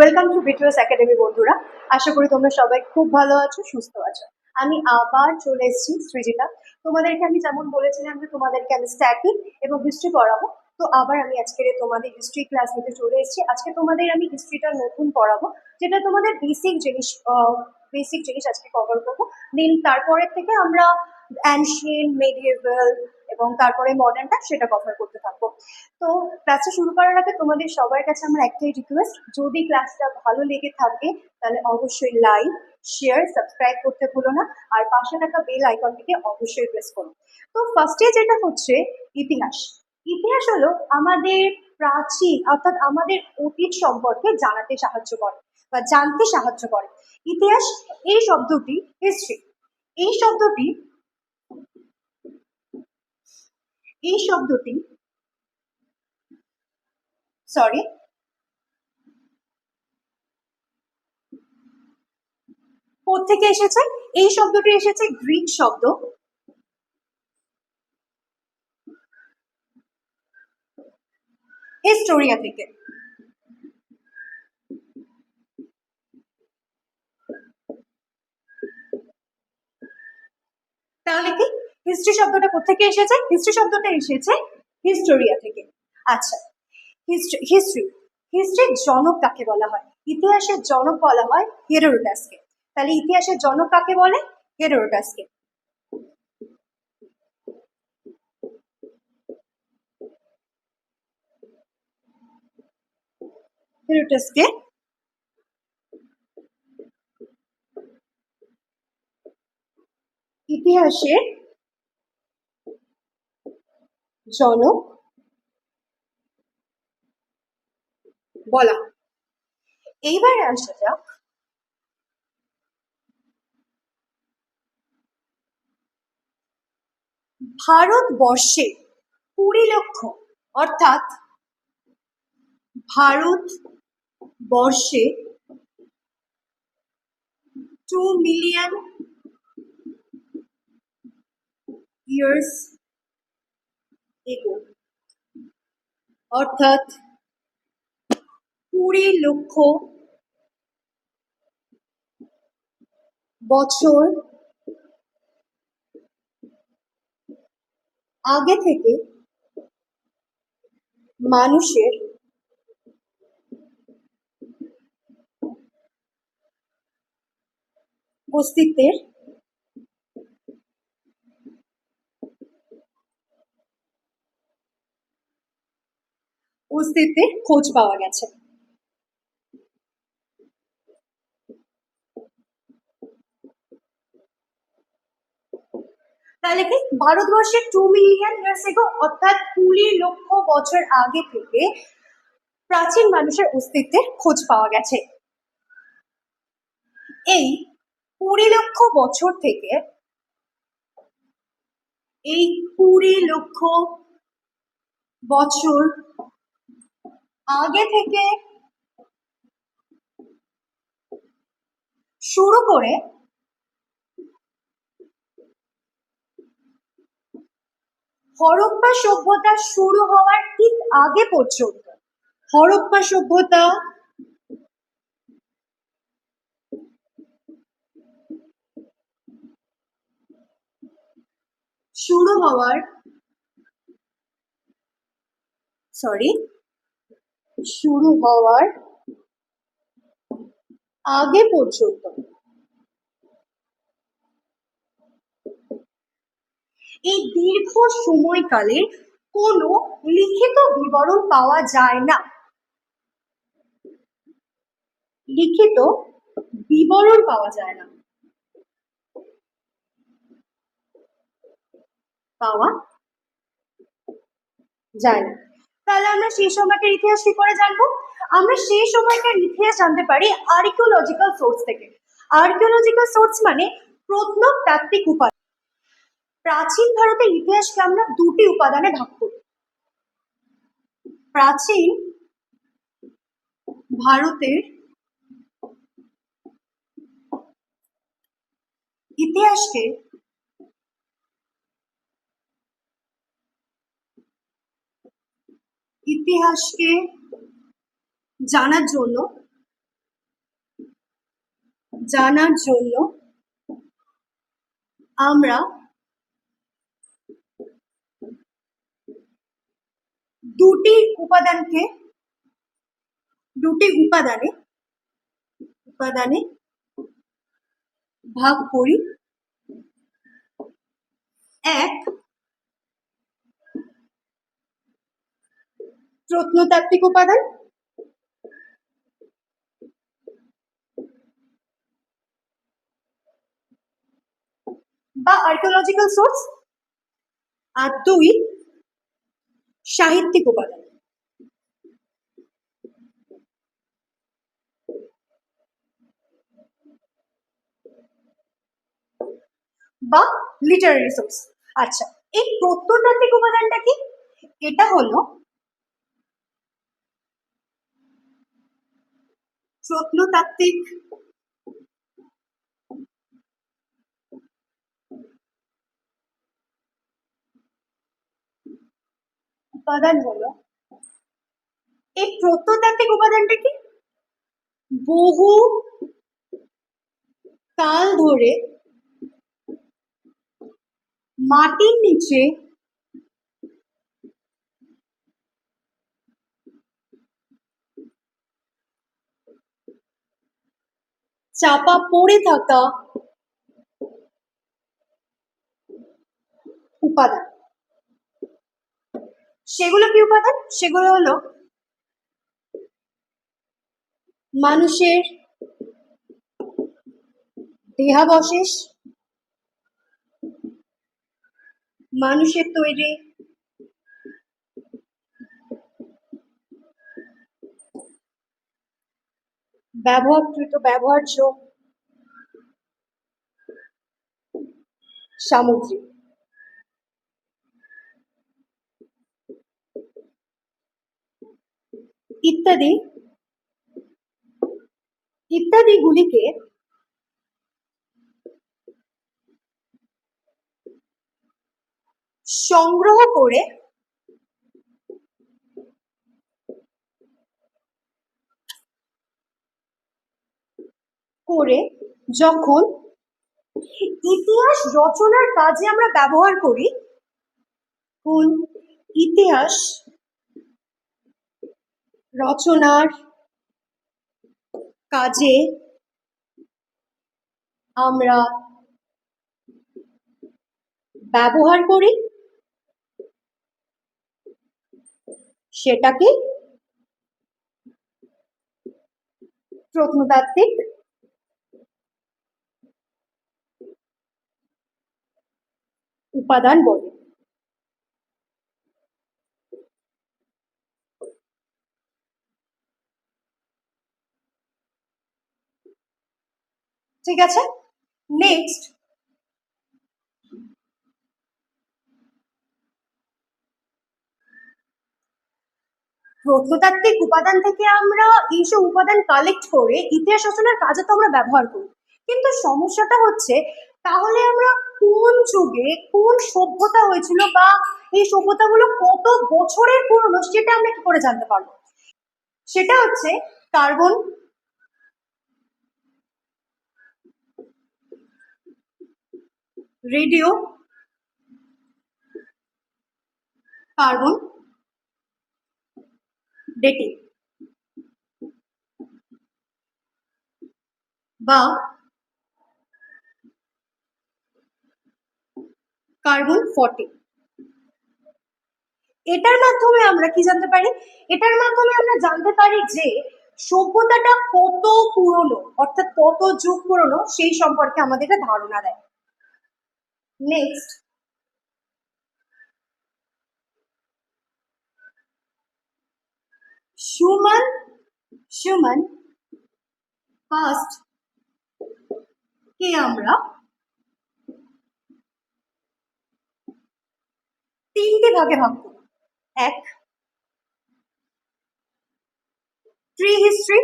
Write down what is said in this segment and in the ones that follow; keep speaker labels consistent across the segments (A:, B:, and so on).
A: Welcome to বিটুয়াস academy বন্ধুরা। আশা করি তোমরা সবাই খুব ভালো আছো, সুস্থ আছো। আমি আবার চলে এসেছি সৃজিতা। তোমাদেরকে আমি যেমন বলেছিলাম যে তোমাদেরকে আমি স্ট্যাটিক এবং হিস্ট্রি পড়াবো, তো আবার আমি আজকে তোমাদের হিস্ট্রি ক্লাস নিতে চলে এসেছি। আজকে তোমাদের আমি হিস্ট্রিটা নতুন পড়াবো, যেটা তোমাদের বেসিক জিনিস আজকে কভার করবো। দেন তারপরের থেকে আমরা অ্যানশিয়েন্ট, মেডিয়েভাল এবং তারপরে মডার্নটা সেটা কভার করতে থাকবো। তো ক্লাসটা শুরু করার আগে তোমাদের সবার কাছে আমার একটাই রিকোয়েস্ট, যদি ক্লাসটা ভালো লেগে থাকে তাহলে অবশ্যই লাইক, শেয়ার, সাবস্ক্রাইব করতে ভুলো না, আর পাশে থাকা বেল আইকনটিকে অবশ্যই প্রেস করো। তো ফার্স্টে যেটা হচ্ছে ইতিহাস। ইতিহাস হলো আমাদের প্রাচীন অর্থাৎ আমাদের অতীত সম্পর্কে জানাতে সাহায্য করে বা জানতে সাহায্য করে। ইতিহাস এই শব্দটি হিস্ট্রি, এই শব্দটি এই শব্দটি সরি কোত্থেকে এসেছে? এই শব্দটি এসেছে গ্রিক শব্দ হিস্টোরিয়া থেকে। তাহলে কি হিস্ট্রি শব্দটা কোত্থেকে এসেছে? হিস্ট্রি শব্দটা এসেছে হিস্টোরিয়া থেকে। আচ্ছা, হিস্ট্রি হিস্ট্রির জনক কাকে বলা হয়? ইতিহাসের জনক বলা হয় হেরোডোটাসকে। তাহলে ইতিহাসের জনক কাকে বলে? হেরোডোটাসকে। হেরোডোটাসকে ইতিহাসের জনক বলা। এইবারে আসা যাক ভারতবর্ষে 20 লক্ষ অর্থাৎ ভারতবর্ষে 2 মিলিয়ন ইয়ার্স এগো, অর্থাৎ 20 লক্ষ বছর আগে থেকে মানুষের অস্তিত্বের খোঁজ পাওয়া গেছে। তাহলে কি ভারতবর্ষে 2 মিলিয়ন ইয়ার্স এগো অর্থাৎ 20 লক্ষ বছর আগে থেকে প্রাচীন মানুষের অস্তিত্বের খোঁজ পাওয়া গেছে। এই 20 লক্ষ বছর থেকে এই 20 লক্ষ বছর আগে থেকে শুরু করে হরপ্পা সভ্যতা শুরু হওয়ার ঠিক আগে পর্যন্ত, হরপ্পা সভ্যতা শুরু হওয়ার আগে পর্যন্ত এই দীর্ঘ সময়কালে কোনো লিখিত বিবরণ পাওয়া যায় না। লিখিত বিবরণ পাওয়া যায় না, পাওয়া যায় না। তাহলে আমরা সেই সময়কার ইতিহাস কি করে জানবো? আমরা সেই সময়কার ইতিহাস জানতে পারি আর্কিওলজিক্যাল সোর্স থেকে। আর্কিওলজিক্যাল সোর্স মানে প্রত্নতাত্ত্বিক উপাদান। প্রাচীন ভারতের ইতিহাসকে আমরা দুটি উপাদানে ভাগ করি। প্রাচীন ভারতের ইতিহাসকে জানার জন্য জানার জন্য আমরা দুটি উপাদানে ভাগ করি। এক, প্রত্নতাত্ত্বিক উপাদান, বা আর্কিওলজিক্যাল সোর্স, আর দুই, সাহিত্যিক উপাদান। বা লিটারারি সোর্স। আচ্ছা, এই প্রত্নতাত্ত্বিক উপাদানটা কি? এটা হলো প্রত্নতাত্ত্বিক উপাদান হলো, এই প্রত্নতাত্ত্বিক উপাদানটা কি? বহু কাল ধরে মাটির নিচে চাপা পড়ে থাকা উপাদান। সেগুলো কি উপাদান? সেগুলো হলো মানুষের দেহাবশেষ, মানুষের তৈরি ব্যবহার্য সামগ্রী ইত্যাদি ইত্যাদিগুলিকে সংগ্রহ করে যখন ইতিহাস রচনার কাজে আমরা ব্যবহার করি, কোন ইতিহাস রচনার কাজে আমরা ব্যবহার করি, সেটাকে প্রত্নতাত্ত্বিক উপাদান বলে। ঠিক আছে, নেক্সট, প্রত্নতাত্ত্বিক উপাদান থেকে আমরা এইসব উপাদান কালেক্ট করে ইতিহাস রচনার কাজে তো আমরা ব্যবহার করি, কিন্তু সমস্যাটা হচ্ছে তাহলে আমরা কোন যুগে কোন সভ্যতা হয়েছিল বা এই সভ্যতাগুলো কত বছরের পুরনো সেটা আমরা কি করে জানতে পারবো? সেটা হচ্ছে কার্বন, রেডিও কার্বন ডেটিং বা কার্বন 40। এটার মাধ্যমে আমরা কি জানতে পারি? এটার মাধ্যমে আমরা জানতে পারি যে সভ্যতাটা কত পুরনো, অর্থাৎ কত যুগ পুরনো সেই সম্পর্কে আমাদের একটা ধারণা দেয়। নেক্সট, সুমান ফার্স্ট কে আমরা তিনটে ভাগে ভাগ করি। এক, pre history,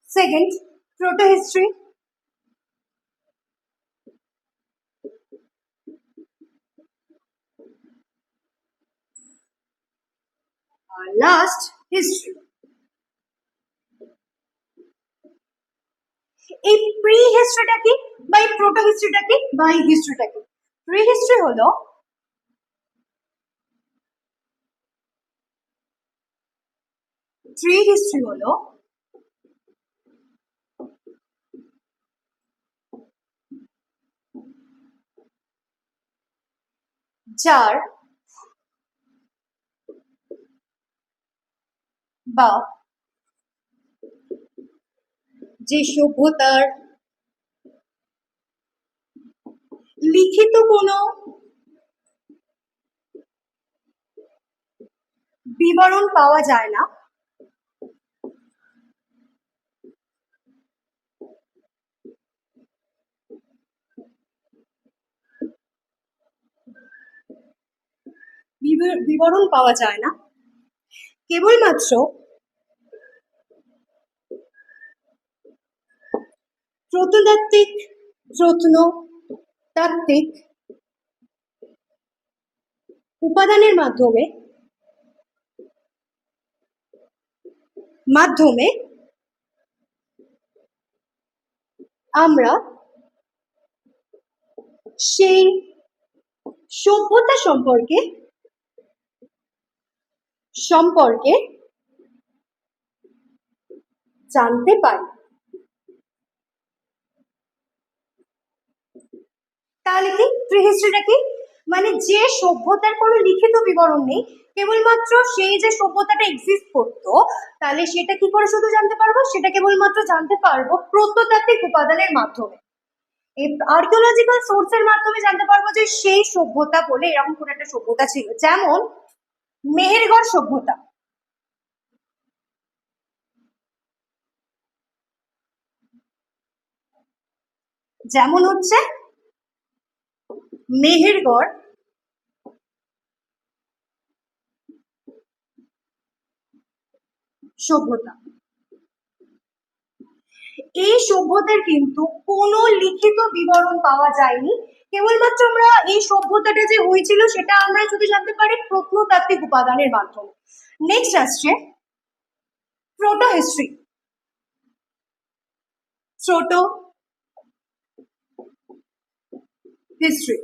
A: second proto history, আর লাস্ট হিস্ট্রি। এই প্রি হিস্ট্রিটা কি বা এই প্রোটো হিস্ট্রিটা কি বা এই হিস্ট্রিটা কি? প্রি হিস্ট্রি হলো যার বা যে সভ্যতার লিখিত কোনো বিবরণ পাওয়া যায় না, বিবরণ পাওয়া যায় না, কেবলমাত্র প্রত্নতাত্ত্বিক প্রত্নতাত্ত্বিক উপাদানের মাধ্যমে মাধ্যমে আমরা সেই সভ্যতা সম্পর্কে জানতে পারি। তাহলে কি প্রিহিস্ট্রিটা কি? মানে যে সভ্যতার কোনো লিখিত বিবরণ নেই, কেবলমাত্র সেই যে সভ্যতাটা এক্সিস্ট করতো, তাহলে সেটা কি করে শুধু জানতে পারবো? সেটা কেবলমাত্র জানতে পারবো প্রত্নতাত্ত্বিক উপাদানের মাধ্যমে। এই আর্কিওলজিক্যাল সোর্সের মাধ্যমে জানতে পারবো যে সেই সভ্যতা বলে এরকম কোন একটা সভ্যতা ছিল, যেমন মেহেরগড় সভ্যতা। যেমন হচ্ছে মেহেরগড় সভ্যতা। এই সভ্যতার কিন্তু কোনো লিখিত বিবরণ পাওয়া যায়নি, কেবলমাত্র আমরা এই সভ্যতাটা যে হয়েছিল সেটা আমরা শুধু জানতে পারি প্রত্নতাত্ত্বিক উপাদানের মাধ্যমে। নেক্সট আসছে proto history. Proto history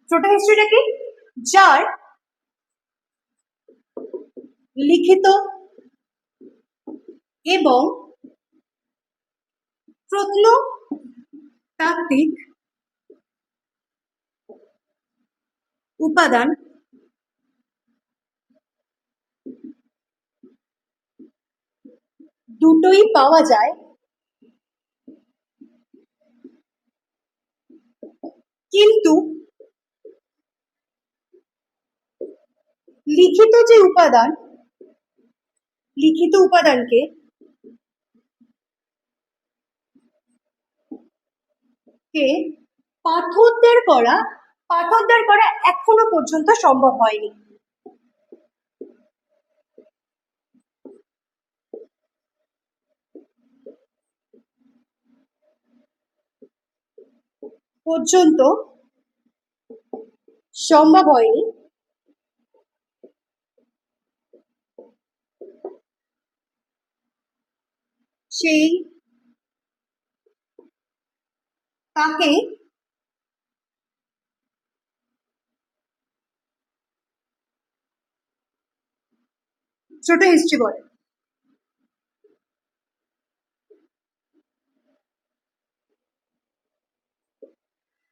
A: proto হিস্ট্রিটা কি? যার লিখিত এবং প্রত্নতাত্ত্বিক উপাদান দুটোই পাওয়া যায়, কিন্তু লিখিত যে উপাদান, লিখিত উপাদানকে পাথরদার করা এখনো পর্যন্ত সম্ভব হয়নি। পর্যন্ত সম্ভব হয়নি সেই তাকে ছোট হিস্ট্রি বলে।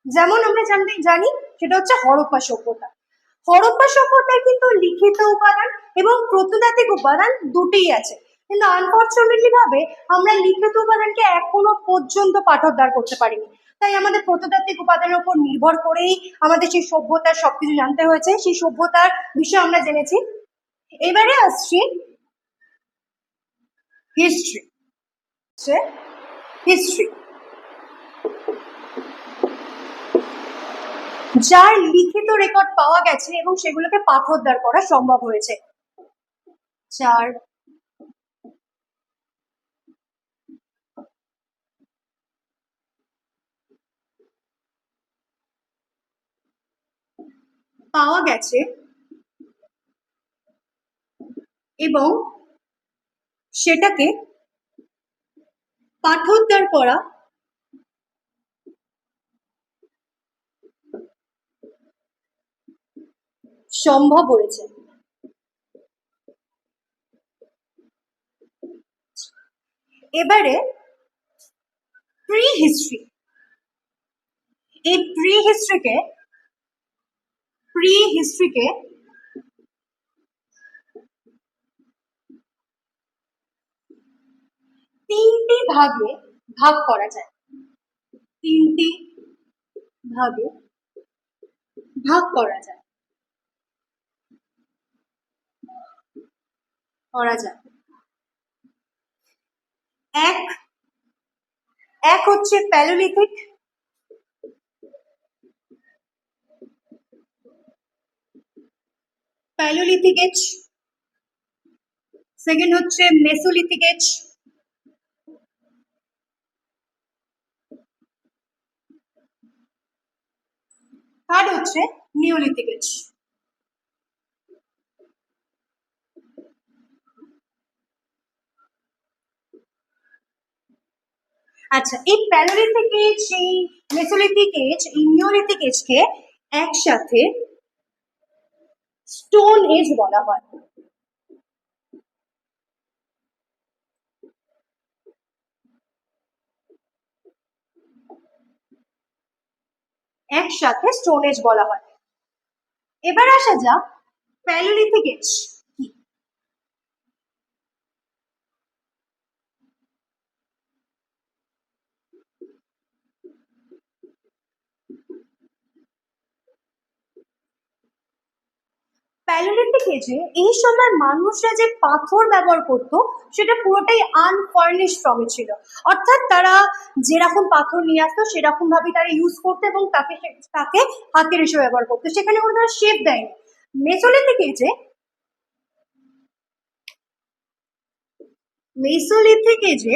A: যেমন আমরা জানি সেটা হচ্ছে হরপ্পা সভ্যতা। হরপ্পা সভ্যতায় কিন্তু লিখিত উপাদান এবং প্রত্নতাত্ত্বিক উপাদান দুটিই আছে, কিন্তু আনফর্চুনেটলি ভাবে আমরা লিখিত উপাদানকে এখনো পর্যন্ত পাঠোদ্ধার করতে পারিনি। তাই আমাদের প্রত্নতাত্ত্বিক উপাদানের উপর নির্ভর করেই আমাদের সেই সভ্যতার সবকিছু জানতে হয়েছে, সেই সভ্যতার বিষয়ে আমরা জেনেছি। এবারে আসছি হিস্ট্রি। হিস্ট্রি যার লিখিত রেকর্ড পাওয়া গেছে এবং সেগুলোকে পাঠোদ্ধার করা সম্ভব হয়েছে, যার পাওয়া গেছে এবং সেটাকে পাঠোদ্ধার করা সম্ভব হয়েছে। এবারে প্রি হিস্ট্রি, এই প্রি হিস্ট্রিকে তিনটি ভাগে ভাগ করা যায়, তিনটি ভাগে ভাগ করা যায় এক এক হচ্ছে প্যালোলিথিক, প্যালোলিথিক এজ, সেকেন্ড হচ্ছে মেসোলিথিক এজ, থার্ড হচ্ছে নিওলিথিক এজ। আচ্ছা, এই প্যালোলিথিক এজ, এই মেসোলিথিক এজ, এই নিওলিথিক এজকে একসাথে স্টোন এজ বলা হয়। একসাথে স্টোন এজ বলা হয়। এবার আসা যাক প্যালোলিথিক এজ কি। প্যালোলিথিক এজে এই সময় মানুষরা যে পাথর ব্যবহার করত সেটা পুরোটাই আনফার্নিশ ফর্মে ছিল, অর্থাৎ তারা যেরকম পাথর নিয়ে আসতো সেরকম ভাবে তারা ইউজ করতো এবং তাকে হাতের হিসেবে ব্যবহার করতো, সেখানে কোনো তারা শেপ দেয়নি। মেসোলিথিক এজে মেসোলিথিক এজে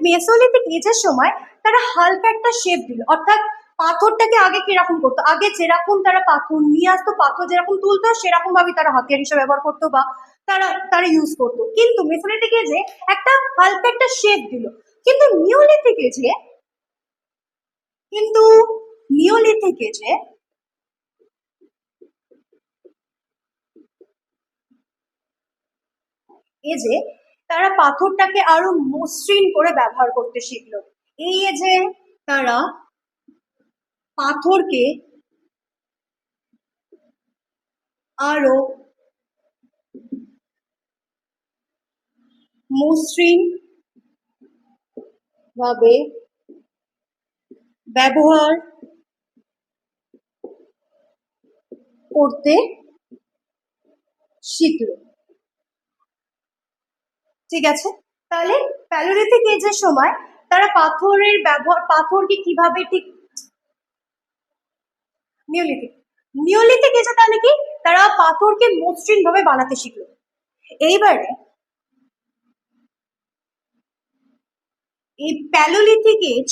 A: মেসোলিথিক এজের সময় তারা হালকা একটা শেপ দিল, অর্থাৎ পাথরটাকে আগে কিরকম করতো, আগে যেরকম তারা পাথর নিয়ে আসতো, পাথর যেরকম তুলতো সেরকম ভাবে তারা হাতিয়ার হিসেবে ব্যবহার করতো বা তারা ইউজ করতো, কিন্তু মেসোলিথিক এজে একটা হালকা একটা শেপ দিল। কিন্তু নিওলিথিক এজে তারা পাথরটাকে আরো মসৃণ করে ব্যবহার করতে শিখলো। এই এজে তারা পাথরকে আরো মসৃণ ভাবে ব্যবহার করতে শিখলো। ঠিক আছে, তাহলে প্যালোলিথিক এজের সময় তারা পাথরকে কিভাবে ঠিক নিওলিথিক এজে তাহলে কি তারা পাথরকে মসৃণ ভাবে বানাতে শিখলো। এইবারে এই palaeolithic age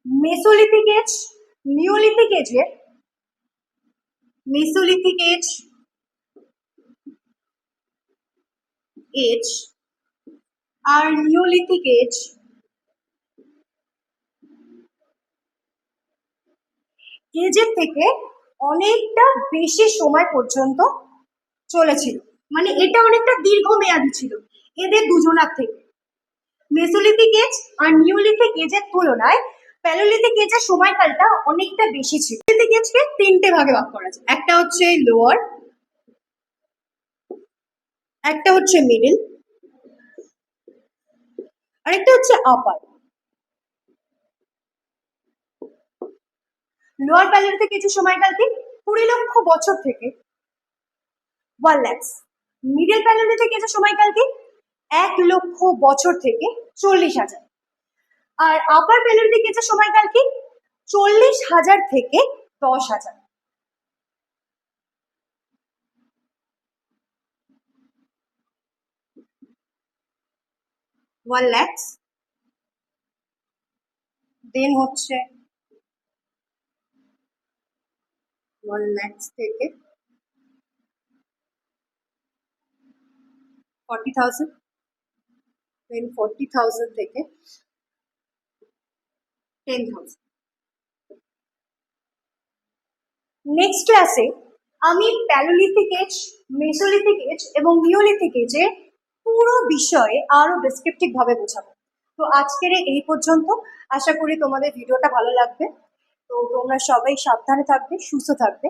A: mesolithic age, neolithic এজে মেসোলিথিক এজ আর নিওলিথিক এজের থেকে অনেকটা বেশি সময় পর্যন্ত চলেছিল, মানে এটা অনেকটা দীর্ঘমেয়াদী ছিল এদের দুজনার থেকে। মেসোলিথিক এজ আর নিওলিথিক এজের তুলনায় প্যালোলিথিক এজের সময়কালটা অনেকটা বেশি ছিল। প্যালোলিথিক এজকে তিনটে ভাগে ভাগ করা যায়, একটা হচ্ছে লোয়ার, একটা হচ্ছে মিডল, আরেকটা হচ্ছে আপার। লোয়ার প্যালোলিথিক এজের সময়কাল কি 20 লক্ষ বছর থেকে 1 lakhs। মিডল প্যালোলিথিক এজের সময়কাল কি 1 লক্ষ বছর থেকে 40,000। আর আপার প্যালোলিথিক এজের সময়কাল কি 40,000 থেকে 10,000। 1 lakhs, দেন হচ্ছে 1 lakhs থেকে 40,000, দেন 40,000 থেকে 10,000। নেক্সট ক্লাসে আমি প্যালোলিথিক এজ, মেসোলিথিক এজ এবং নিওলিথিক এজের পুরো বিষয়ে আরো ডেসক্রিপটিভ ভাবে বোঝাবো। তো আজকের এই পর্যন্ত। আশা করি তোমাদের ভিডিওটা ভালো লাগবে। তো তোমরা সবাই সাবধানে থাকবে, সুস্থ থাকবে।